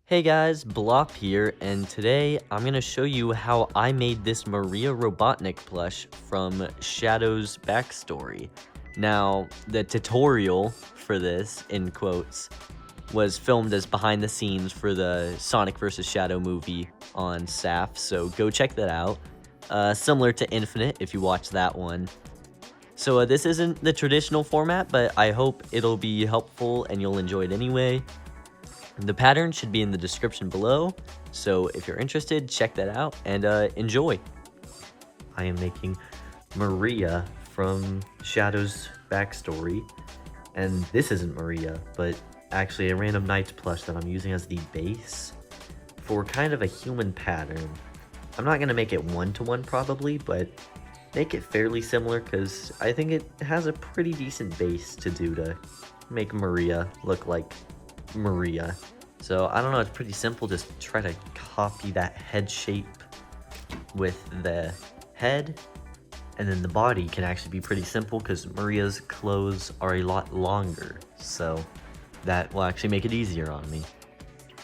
Hey guys, Blop here, and today I'm going to show you how I made this Maria Robotnik plush from Shadow's backstory. Now, the tutorial for this, in quotes, was filmed as behind the scenes for the Sonic vs. Shadow movie on SAF, so go check that out. Similar to Infinite, if you watch that one. So this isn't the traditional format, but I hope it'll be helpful and you'll enjoy it anyway. The pattern should be in the description below, so if you're interested, check that out and enjoy. I am making Maria from Shadow's backstory, and this isn't Maria, but actually a random Knight's plush that I'm using as the base for kind of a human pattern. I'm not going to make it one-to-one probably, but make it fairly similar because I think it has a pretty decent base to do to make Maria look like Maria. So I don't know, it's pretty simple. Just try to copy that head shape with the head, and then the body can actually be pretty simple because Maria's clothes are a lot longer, so that will actually make it easier on me.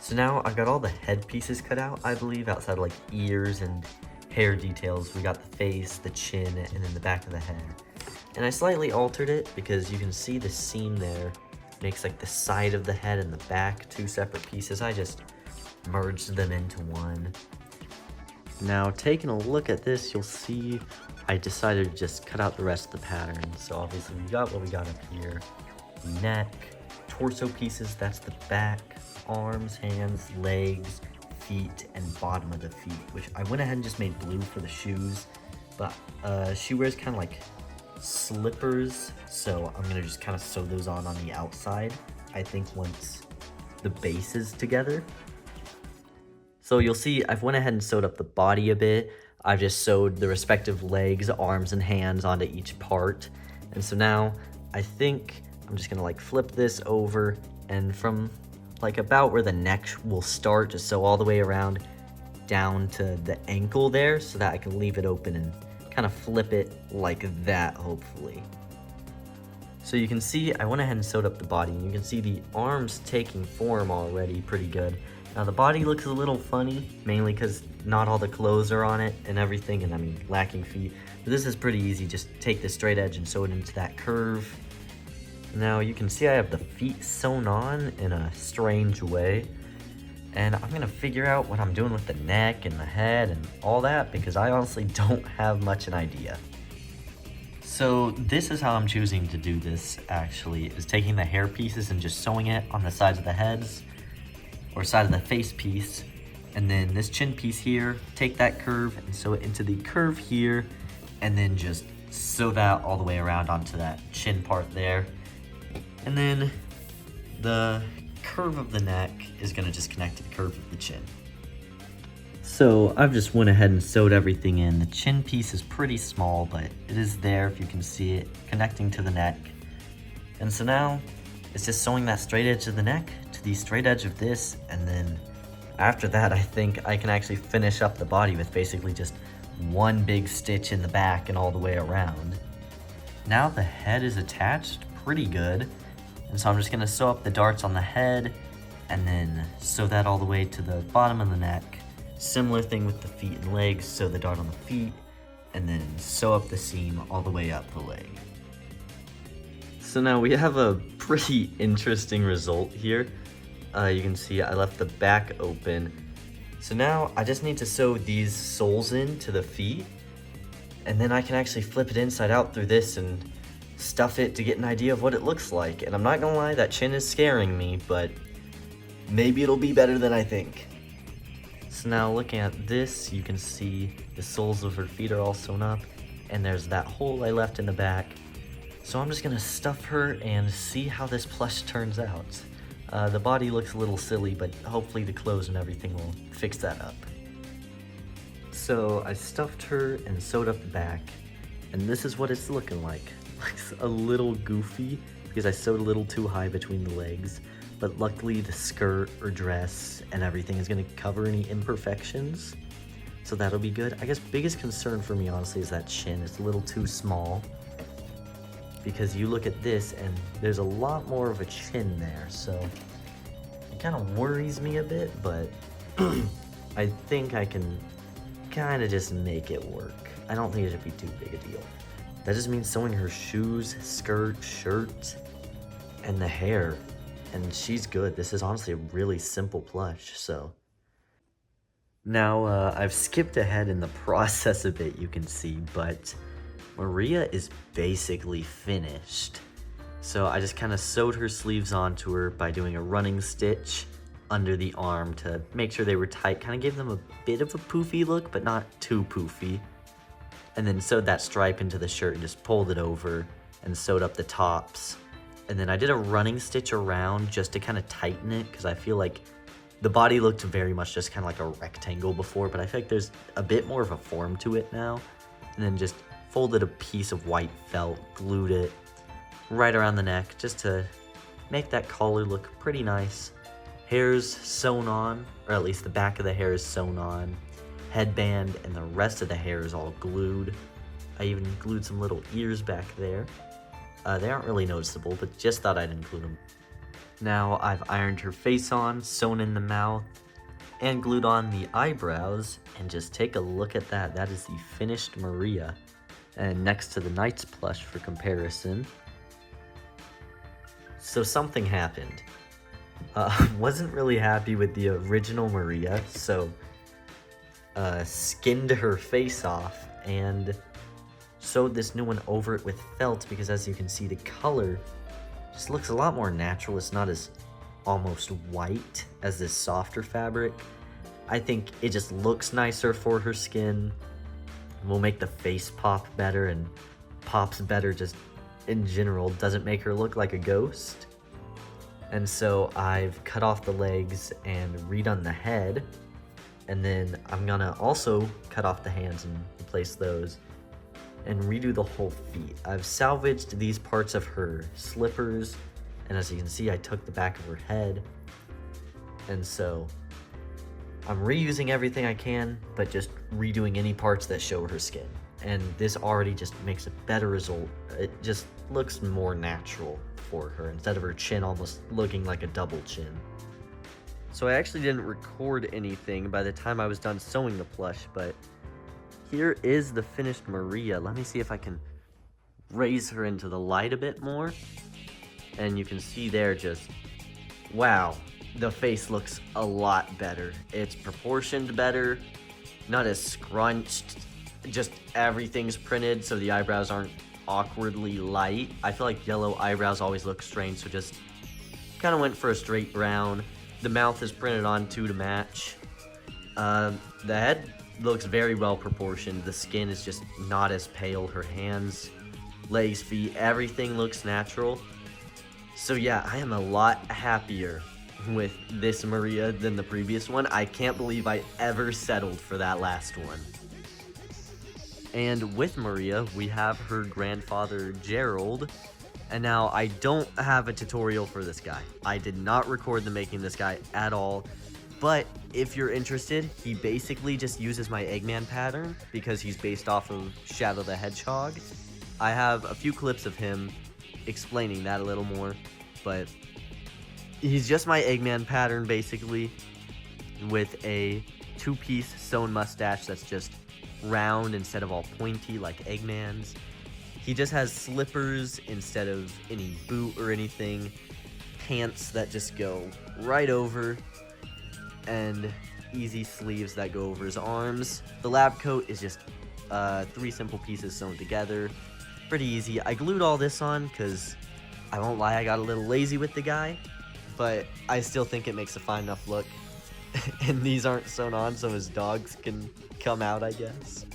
So now I've got all the head pieces cut out, I believe, outside of like ears and hair details. We got the face, the chin, and then the back of the head. And I slightly altered it because you can see the seam there makes like the side of the head and the back two separate pieces. I just merged them into one. Now taking a look at this, you'll see I decided to just cut out the rest of the pattern. So obviously we got what we got up here. Neck, torso pieces, that's the back, arms, hands, legs, feet, and bottom of the feet, which I went ahead and just made blue for the shoes. But she wears kind of like slippers, so I'm gonna just kind of sew those on the outside, I think, once the base is together. So you'll see I've went ahead and sewed up the body a bit. I've just sewed the respective legs, arms, and hands onto each part. And so now I think I'm just gonna like flip this over, and from like about where the neck will start, just sew all the way around down to the ankle there so that I can leave it open and kind of flip it like that, hopefully. So you can see I went ahead and sewed up the body, and you can see the arms taking form already pretty good. Now the body looks a little funny, mainly because not all the clothes are on it and everything, and I mean lacking feet. But this is pretty easy, just take the straight edge and sew it into that curve. Now you can see I have the feet sewn on in a strange way. And I'm gonna figure out what I'm doing with the neck and the head and all that, because I honestly don't have much an idea. So this is how I'm choosing to do this, actually, is taking the hair pieces and just sewing it on the sides of the heads, or side of the face piece, and then this chin piece here, take that curve and sew it into the curve here, and then just sew that all the way around onto that chin part there. And then the curve of the neck is going to just connect to the curve of the chin. So I've just went ahead and sewed everything in. The chin piece is pretty small, but it is there if you can see it, connecting to the neck. And so now it's just sewing that straight edge of the neck to the straight edge of this, and then after that I think I can actually finish up the body with basically just one big stitch in the back and all the way around. Now the head is attached pretty good. And so I'm just gonna sew up the darts on the head and then sew that all the way to the bottom of the neck. Similar thing with the feet and legs, sew the dart on the feet and then sew up the seam all the way up the leg. So now we have a pretty interesting result here. You can see I left the back open. So now I just need to sew these soles into the feet, and then I can actually flip it inside out through this and stuff it to get an idea of what it looks like. And I'm not gonna lie, that chin is scaring me, but maybe it'll be better than I think. So now looking at this, you can see the soles of her feet are all sewn up, and there's that hole I left in the back. So I'm just gonna stuff her and see how this plush turns out. The body looks a little silly, but hopefully the clothes and everything will fix that up. So I stuffed her and sewed up the back, and this is what it's looking like. Looks a little goofy because I sewed a little too high between the legs, but luckily the skirt or dress and everything is going to cover any imperfections, so that'll be good. I guess biggest concern for me honestly is that chin. It's a little too small, because you look at this and there's a lot more of a chin there, so kind of worries me a bit, but I think I can kind of just make it work. I don't think it should be too big a deal. That just means sewing her shoes, skirt, shirt, and the hair. And she's good. This is honestly a really simple plush, so. Now, I've skipped ahead in the process a bit, you can see, but Maria is basically finished. So I just kind of sewed her sleeves onto her by doing a running stitch under the arm to make sure they were tight. Kind of gave them a bit of a poofy look, but not too poofy. And then sewed that stripe into the shirt and just pulled it over and sewed up the tops. And then I did a running stitch around just to kind of tighten it, because I feel like the body looked very much just kind of like a rectangle before, but I feel like there's a bit more of a form to it now. And then just folded a piece of white felt, glued it right around the neck just to make that collar look pretty nice. Hair's sewn on, or at least the back of the hair is sewn on. Headband and the rest of the hair is all glued. I even glued some little ears back there. They aren't really noticeable, but just thought I'd include them. Now I've ironed her face on, sewn in the mouth, and glued on the eyebrows, and just take a look at that. That is the finished Maria. And next to the Knight's plush for comparison. So something happened. Wasn't really happy with the original Maria, so skinned her face off and sewed this new one over it with felt, because as you can see, the color just looks a lot more natural. It's not as almost white as this softer fabric. I think it just looks nicer for her skin. Will make the face pop better, and pops better just in general. Doesn't make her look like a ghost. And so I've cut off the legs and redone the head. And then I'm gonna also cut off the hands and replace those and redo the whole feet. I've salvaged these parts of her slippers, and as you can see, I took the back of her head. And so I'm reusing everything I can, but just redoing any parts that show her skin. And this already just makes a better result. It just looks more natural for her, instead of her chin almost looking like a double chin. So I actually didn't record anything by the time I was done sewing the plush, but here is the finished Maria. Let me see if I can raise her into the light a bit more. And you can see there just, wow, the face looks a lot better. It's proportioned better, not as scrunched, just everything's printed so the eyebrows aren't awkwardly light. I feel like yellow eyebrows always look strange, so just kind of went for a straight brown. The mouth is printed on too to match. The head looks very well proportioned. The skin is just not as pale. Her hands, legs, feet, everything looks natural. So yeah, I am a lot happier with this Maria than the previous one. I can't believe I ever settled for that last one. And with Maria, we have her grandfather, Gerald. And now I don't have a tutorial for this guy. I did not record the making this guy at all. But if you're interested, he basically just uses my Eggman pattern because he's based off of Shadow the Hedgehog. I have a few clips of him explaining that a little more, but he's just my Eggman pattern basically, with a two-piece sewn mustache that's just round instead of all pointy like Eggman's. He just has slippers instead of any boot or anything, pants that just go right over, and easy sleeves that go over his arms. The lab coat is just 3 simple pieces sewn together. Pretty easy. I glued all this on because, I won't lie, I got a little lazy with the guy, but I still think it makes a fine enough look. And these aren't sewn on so his dogs can come out, I guess.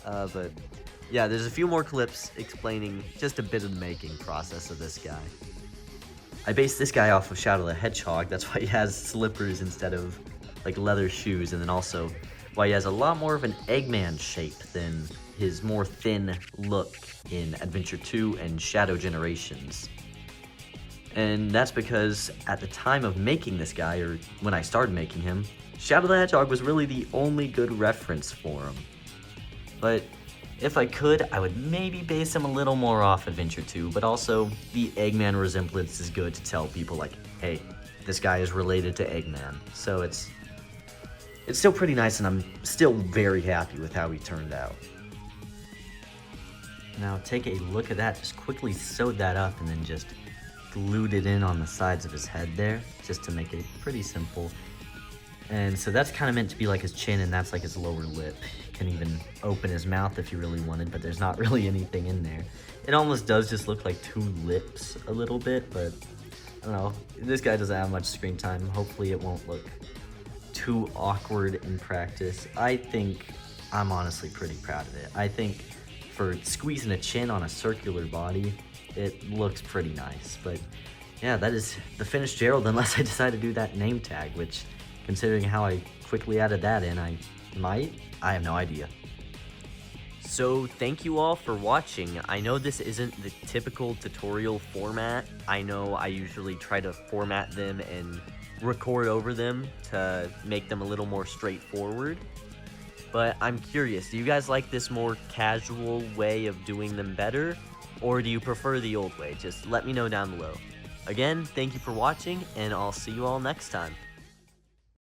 But yeah, there's a few more clips explaining just a bit of the making process of this guy. I based this guy off of Shadow the Hedgehog. That's why he has slippers instead of like leather shoes, and then also why he has a lot more of an Eggman shape than his more thin look in Adventure 2 and Shadow Generations. And that's because at the time of making this guy, or when I started making him, Shadow the Hedgehog was really the only good reference for him. But if I could, I would maybe base him a little more off Adventure 2, but also the Eggman resemblance is good to tell people like, hey, this guy is related to Eggman. So it's still pretty nice, and I'm still very happy with how he turned out. Now take a look at that. Just quickly sewed that up and then just glued it in on the sides of his head there, just to make it pretty simple. And so that's kind of meant to be like his chin, and that's like his lower lip. He can even open his mouth if you really wanted, but there's not really anything in there. It almost does just look like two lips a little bit, but I don't know. This guy doesn't have much screen time. Hopefully it won't look too awkward in practice. I think I'm honestly pretty proud of it. I think for squeezing a chin on a circular body, it looks pretty nice. But yeah, that is the finished Gerald, unless I decide to do that name tag, which, considering how I quickly added that in, I have no idea. So thank you all for watching. I know this isn't the typical tutorial format. I know I usually try to format them and record over them to make them a little more straightforward. But I'm curious, do you guys like this more casual way of doing them better, or do you prefer the old way? Just let me know down below. Again, thank you for watching, and I'll see you all next time.